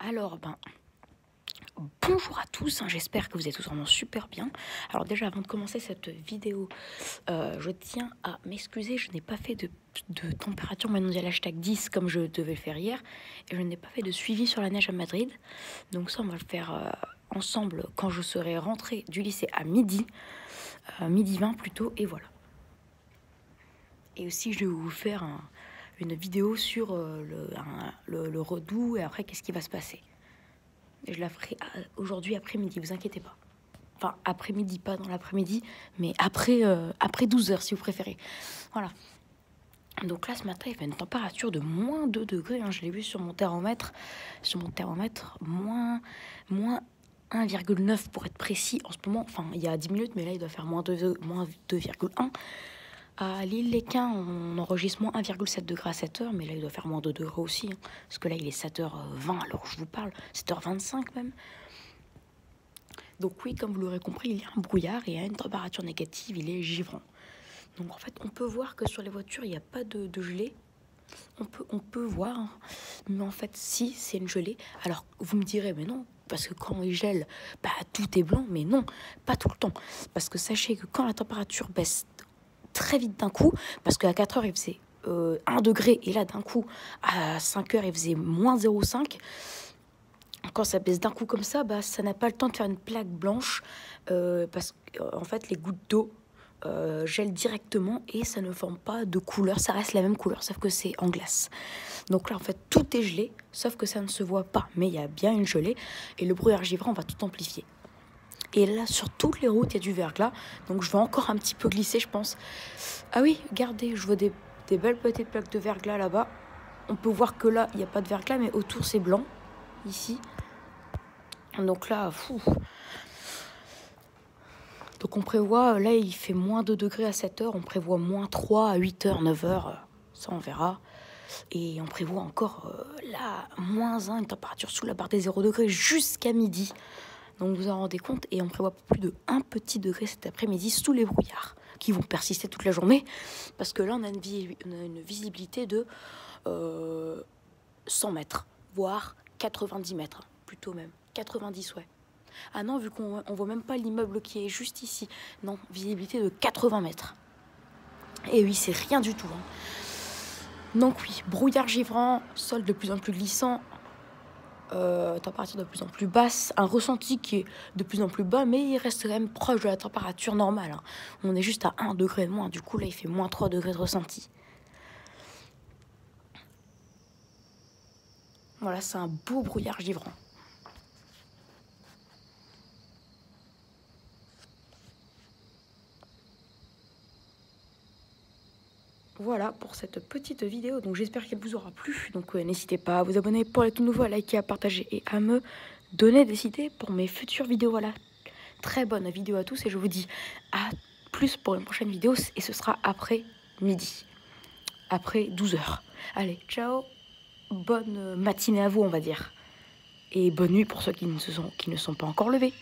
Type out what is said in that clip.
Alors, bonjour à tous, j'espère que vous êtes tous vraiment super bien. Alors déjà, avant de commencer cette vidéo, je tiens à m'excuser, je n'ai pas fait de température mondiale #10 comme je devais le faire hier. Et je n'ai pas fait de suivi sur la neige à Madrid. Donc ça, on va le faire ensemble quand je serai rentrée du lycée à midi 20 plutôt, et voilà. Et aussi, je vais vous faire une vidéo sur le redout et après, qu'est-ce qui va se passer. Et je la ferai aujourd'hui après-midi, vous inquiétez pas. Enfin, après-midi, pas dans l'après-midi, mais après 12 h si vous préférez. Voilà. Donc là, ce matin, il fait une température de moins 2 degrés. Je l'ai vu sur mon thermomètre. Moins 1,9 pour être précis. En ce moment, enfin, il y a 10 minutes, mais là, il doit faire moins 2,1. À l'Île-les-Quins, on enregistre moins 1,7 degrés à 7 h, mais là, il doit faire moins 2 degrés aussi. Parce que là, il est 7h20, alors je vous parle, 7h25 même. Donc oui, comme vous l'aurez compris, il y a un brouillard et à une température négative, il est givrant. Donc en fait, on peut voir que sur les voitures, il n'y a pas de gelée. On peut voir, mais en fait, si, c'est une gelée. Alors, vous me direz, mais non, parce que quand il gèle, tout est blanc. Mais non, pas tout le temps. Parce que sachez que quand la température baisse très vite d'un coup, parce qu'à 4 h, il faisait 1 degré, et là, d'un coup, à 5 h, il faisait moins 0,5. Quand ça baisse d'un coup comme ça, ça n'a pas le temps de faire une plaque blanche, parce qu'en fait, les gouttes d'eau gèlent directement et ça ne forme pas de couleur. Ça reste la même couleur, sauf que c'est en glace. Donc là, en fait, tout est gelé, sauf que ça ne se voit pas. Mais il y a bien une gelée et le brouillard givrant va tout amplifier. Et là, sur toutes les routes, il y a du verglas. Donc je vais encore un petit peu glisser, je pense. Ah oui, regardez, je vois des belles petites plaques de verglas là-bas. On peut voir que là, il n'y a pas de verglas, mais autour, c'est blanc. Ici. Donc là, donc on prévoit, là il fait moins 2 degrés à 7 h, on prévoit moins 3 à 8 h, 9 h, ça on verra. Et on prévoit encore là, moins 1, une température sous la barre des 0 degrés jusqu'à midi. Donc vous en rendez compte, et on prévoit plus de 1 petit degré cet après-midi sous les brouillards, qui vont persister toute la journée. Parce que là on a une visibilité de 100 mètres, voire 90 mètres, plutôt même. 90, ouais. Ah non, vu qu'on voit même pas l'immeuble qui est juste ici. Non, visibilité de 80 mètres. Et oui, c'est rien du tout. Donc oui, brouillard givrant, sol de plus en plus glissant, température de plus en plus basse, un ressenti qui est de plus en plus bas, mais il reste quand même proche de la température normale. On est juste à 1 degré de moins, du coup là il fait moins 3 degrés de ressenti. Voilà, c'est un beau brouillard givrant. Voilà pour cette petite vidéo, donc j'espère qu'elle vous aura plu. Donc n'hésitez pas à vous abonner pour les tout nouveaux, à liker, à partager et à me donner des idées pour mes futures vidéos. Voilà, très bonne vidéo à tous et je vous dis à plus pour une prochaine vidéo, et ce sera après midi, après 12 h. Allez, ciao, bonne matinée à vous on va dire, et bonne nuit pour ceux qui ne sont pas encore levés.